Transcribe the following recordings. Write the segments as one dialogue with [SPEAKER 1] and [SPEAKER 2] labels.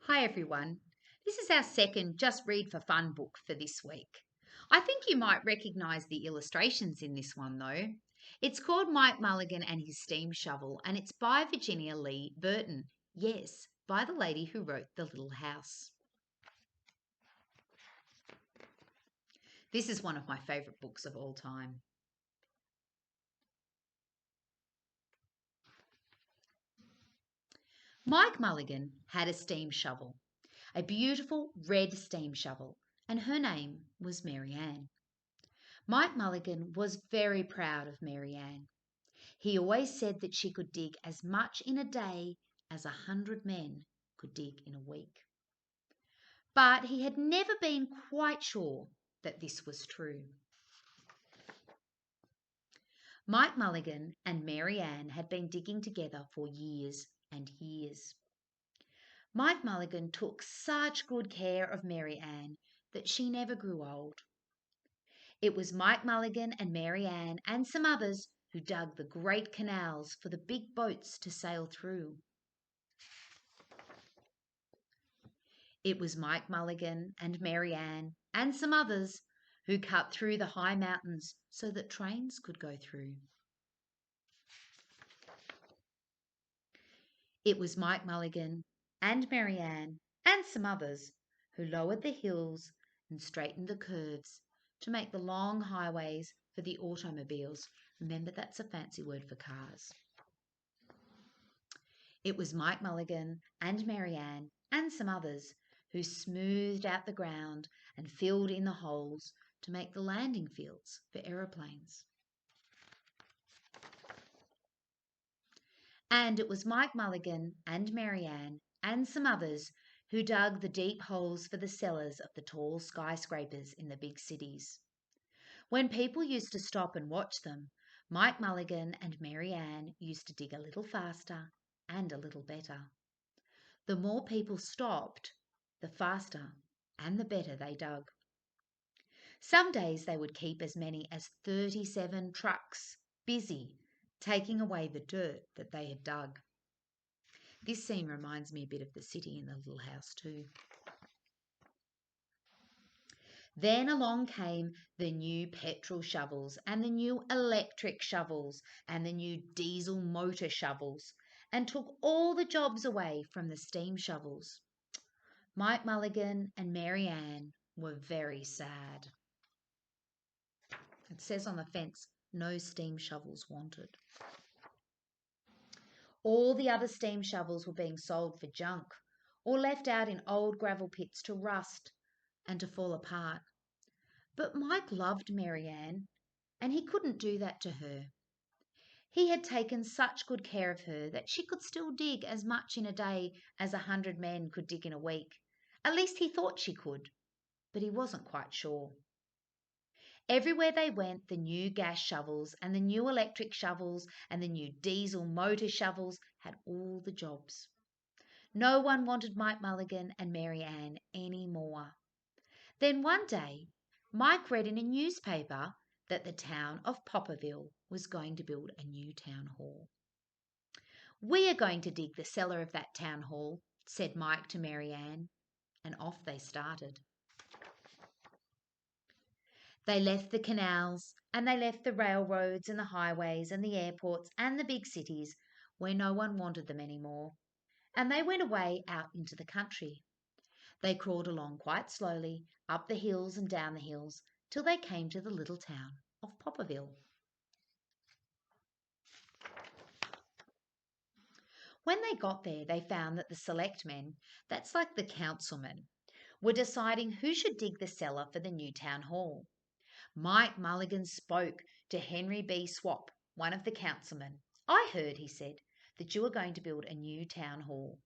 [SPEAKER 1] Hi everyone. This is our second Just Read for Fun book for this week. I think you might recognise the illustrations in this one though. It's called Mike Mulligan and His Steam Shovel and it's by Virginia Lee Burton. Yes, by the lady who wrote The Little House. This is one of my favourite books of all time. Mike Mulligan had a steam shovel, a beautiful red steam shovel, and her name was Mary Ann. Mike Mulligan was very proud of Mary Ann. He always said that she could dig as much in a day as 100 men could dig in a week. But he had never been quite sure that this was true. Mike Mulligan and Mary Ann had been digging together for years and years. Mike Mulligan took such good care of Mary Ann that she never grew old. It was Mike Mulligan and Mary Ann and some others who dug the great canals for the big boats to sail through. It was Mike Mulligan and Mary Ann and some others who cut through the high mountains so that trains could go through. It was Mike Mulligan and Mary Ann and some others who lowered the hills and straightened the curves to make the long highways for the automobiles. Remember, that's a fancy word for cars. It was Mike Mulligan and Mary Ann and some others who smoothed out the ground and filled in the holes to make the landing fields for aeroplanes. And it was Mike Mulligan and Mary Ann and some others who dug the deep holes for the cellars of the tall skyscrapers in the big cities. When people used to stop and watch them, Mike Mulligan and Mary Ann used to dig a little faster and a little better. The more people stopped, the faster and the better they dug. Some days they would keep as many as 37 trucks busy taking away the dirt that they had dug. This scene reminds me a bit of the city in The Little House too. Then along came the new petrol shovels and the new electric shovels and the new diesel motor shovels and took all the jobs away from the steam shovels. Mike Mulligan and Mary Ann were very sad. It says on the fence, no steam shovels wanted. All the other steam shovels were being sold for junk or left out in old gravel pits to rust and to fall apart. But Mike loved Mary Ann, and he couldn't do that to her. He had taken such good care of her that she could still dig as much in a day as 100 men could dig in a week. At least he thought she could, but he wasn't quite sure. Everywhere they went, the new gas shovels and the new electric shovels and the new diesel motor shovels had all the jobs. No one wanted Mike Mulligan and Mary Ann any more. Then one day, Mike read in a newspaper that the town of Popperville was going to build a new town hall. We are going to dig the cellar of that town hall, said Mike to Mary Ann, and off they started. They left the canals and they left the railroads and the highways and the airports and the big cities where no one wanted them anymore, and they went away out into the country. They crawled along quite slowly, up the hills and down the hills, till they came to the little town of Popperville. When they got there, they found that the selectmen, that's like the councilmen, were deciding who should dig the cellar for the new town hall. Mike Mulligan spoke to Henry B. Swap, one of the councilmen. I heard, he said, that you are going to build a new town hall.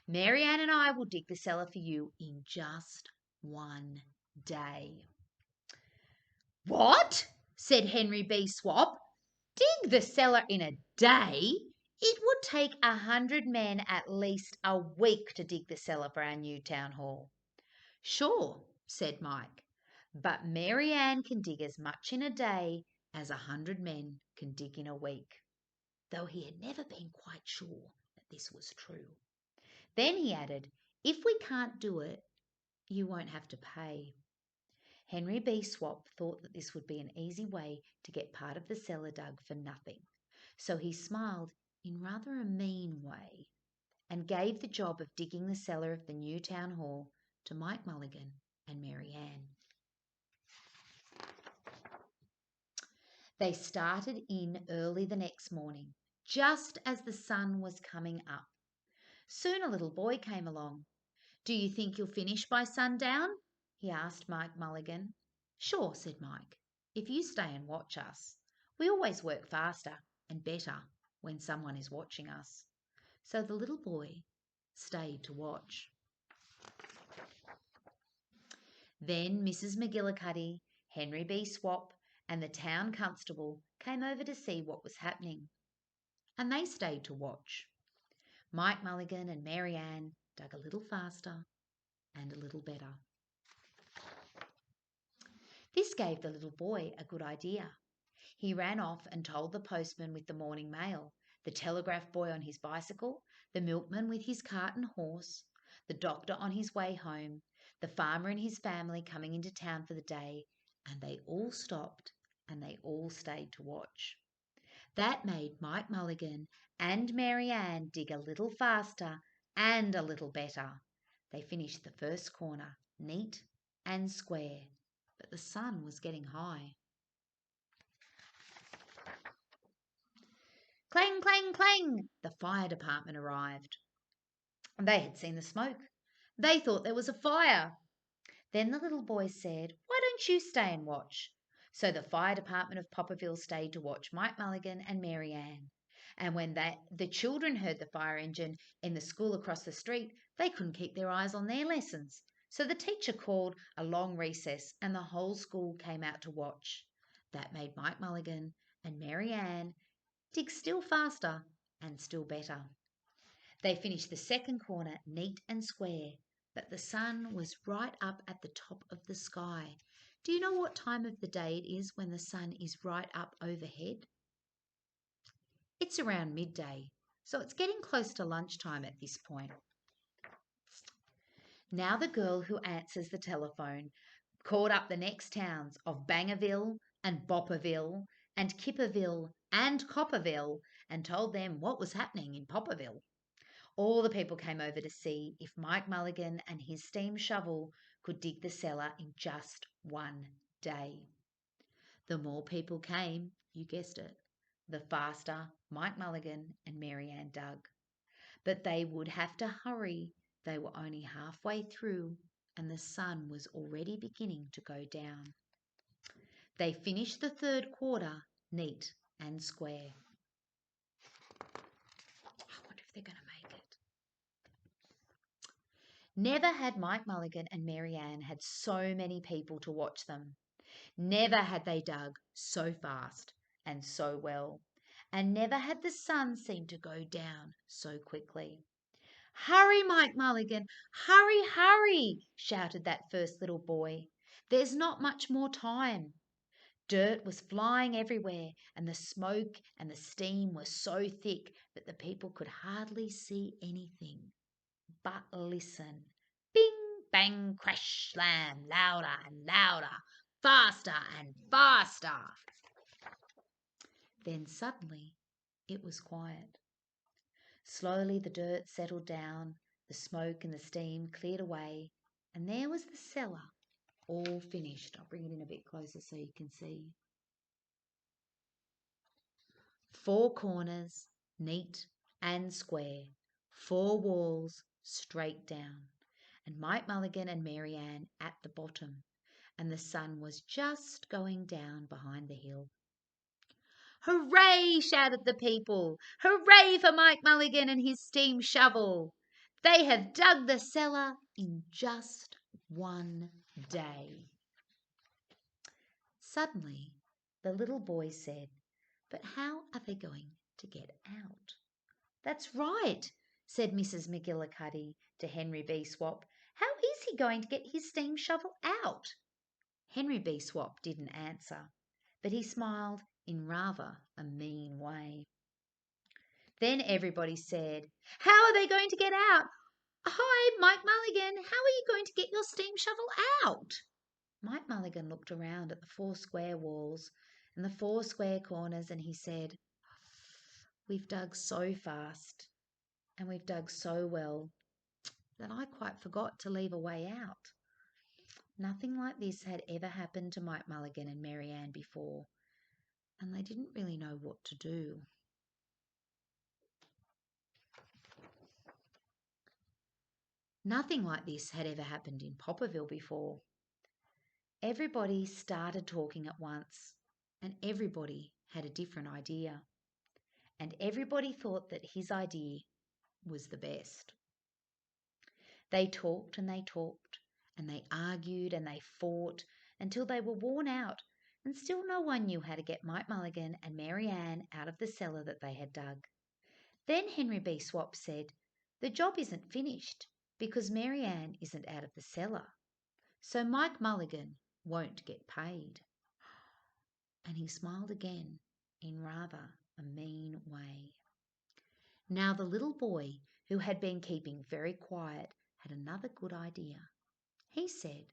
[SPEAKER 1] Mary Ann and I will dig the cellar for you in just one day. What? Said Henry B. Swap. Dig the cellar in a day? It would take 100 men at least a week to dig the cellar for our new town hall. Sure, said Mike, but Mary Ann can dig as much in a day as 100 men can dig in a week, though he had never been quite sure that this was true. Then he added, If we can't do it, you won't have to pay." Henry B. Swap thought that this would be an easy way to get part of the cellar dug for nothing, so he smiled in rather a mean way and gave the job of digging the cellar of the new town hall to Mike Mulligan and Mary Ann. They started in early the next morning, just as the sun was coming up. Soon a little boy came along. "Do you think you'll finish by sundown?" he asked Mike Mulligan. "Sure," said Mike, "if you stay and watch us. We always work faster and better when someone is watching us." So the little boy stayed to watch. Then Mrs. McGillicuddy, Henry B. Swap, and the town constable came over to see what was happening, and they stayed to watch. Mike Mulligan and Mary Ann dug a little faster and a little better. This gave the little boy a good idea. He ran off and told the postman with the morning mail, the telegraph boy on his bicycle, the milkman with his cart and horse, the doctor on his way home, the farmer and his family coming into town for the day, and they all stopped and they all stayed to watch. That made Mike Mulligan and Mary Ann dig a little faster and a little better. They finished the first corner neat and square, but the sun was getting high. Clang, clang, clang! The fire department arrived. They had seen the smoke. They thought there was a fire. Then the little boy said, "Why don't you stay and watch?" So the fire department of Popperville stayed to watch Mike Mulligan and Mary Ann. And when the children heard the fire engine in the school across the street, they couldn't keep their eyes on their lessons. So the teacher called a long recess and the whole school came out to watch. That made Mike Mulligan and Mary Ann dig still faster and still better. They finished the second corner neat and square, but the sun was right up at the top of the sky. Do you know what time of the day it is when the sun is right up overhead? It's around midday, so it's getting close to lunchtime at this point. Now the girl who answers the telephone called up the next towns of Bangerville and Bopperville and Kipperville and Copperville and told them what was happening in Popperville. All the people came over to see if Mike Mulligan and his steam shovel could dig the cellar in just one day. The more people came, you guessed it, the faster Mike Mulligan and Mary Ann dug. But they would have to hurry. They were only halfway through and the sun was already beginning to go down. They finished the third quarter neat and square. I wonder if they're going to make it. Never had Mike Mulligan and Mary Ann had so many people to watch them. Never had they dug so fast and so well. And never had the sun seemed to go down so quickly. "Hurry, Mike Mulligan, hurry, hurry!" shouted that first little boy. "There's not much more time." Dirt was flying everywhere, and the smoke and the steam were so thick that the people could hardly see anything. But listen. Bing, bang, crash, slam, louder and louder, faster and faster. Then suddenly it was quiet. Slowly the dirt settled down, the smoke and the steam cleared away, and there was the cellar, all finished. I'll bring it in a bit closer so you can see. 4 corners, neat and square, 4 walls straight down, and Mike Mulligan and Mary Ann at the bottom, and the sun was just going down behind the hill. "Hooray!" shouted the people. "Hooray for Mike Mulligan and his steam shovel! They have dug the cellar in just one day." Suddenly, the little boy said, "But how are they going to get out?" "That's right," said Mrs. McGillicuddy to Henry B. Swap. "How is he going to get his steam shovel out?" Henry B. Swap didn't answer, but he smiled in rather a mean way. Then everybody said, "How are they going to get out? Hi, Mike Mulligan, how are you going to get your steam shovel out? Mike Mulligan looked around at the 4 square walls and the 4 square corners, and he said, "We've dug so fast and we've dug so well that I quite forgot to leave a way out." Nothing like this had ever happened to Mike Mulligan and Mary Ann before, and they didn't really know what to do. Nothing like this had ever happened in Popperville before. Everybody started talking at once, and everybody had a different idea, and everybody thought that his idea was the best. They talked and they talked, and they argued and they fought until they were worn out, and still no one knew how to get Mike Mulligan and Mary Ann out of the cellar that they had dug. Then Henry B. Swap said, "The job isn't finished because Mary Ann isn't out of the cellar, so Mike Mulligan won't get paid." And he smiled again in rather a mean way. Now the little boy, who had been keeping very quiet, had another good idea. He said,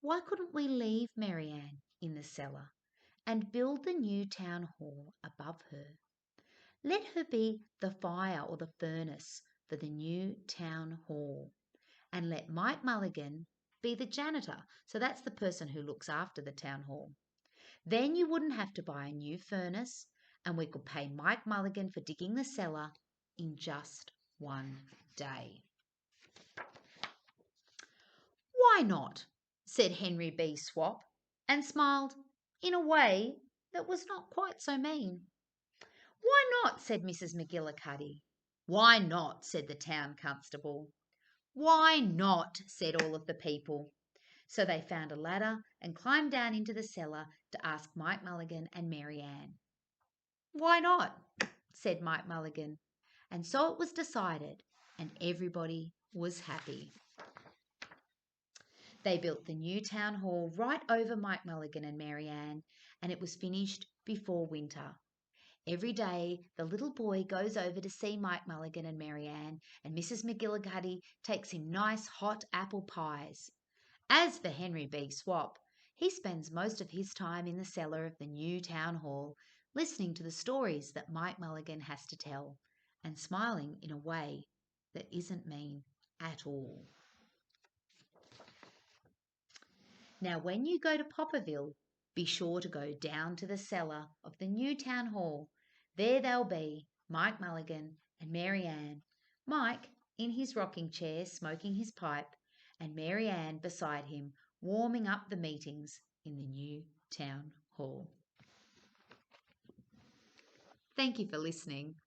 [SPEAKER 1] "Why couldn't we leave Mary Ann in the cellar and build the new town hall above her? Let her be the fire or the furnace for the new town hall, and let Mike Mulligan be the janitor." So that's the person who looks after the town hall. "Then you wouldn't have to buy a new furnace, and we could pay Mike Mulligan for digging the cellar in just one day." "Why not?" said Henry B. Swap, and smiled in a way that was not quite so mean. "Why not?" said Mrs. McGillicuddy. "Why not?" said the town constable. "Why not?" said all of the people. So they found a ladder and climbed down into the cellar to ask Mike Mulligan and Mary Ann. "Why not?" said Mike Mulligan. And so it was decided, and everybody was happy. They built the new town hall right over Mike Mulligan and Mary Ann, and it was finished before winter. Every day the little boy goes over to see Mike Mulligan and Mary Ann, and Mrs. McGillicuddy takes him nice hot apple pies. As for Henry B. Swap, he spends most of his time in the cellar of the new town hall, listening to the stories that Mike Mulligan has to tell, and smiling in a way that isn't mean at all. Now, when you go to Popperville, be sure to go down to the cellar of the new town hall. There they'll be, Mike Mulligan and Mary Ann, Mike in his rocking chair smoking his pipe, and Mary Ann beside him warming up the meetings in the new town hall. Thank you for listening.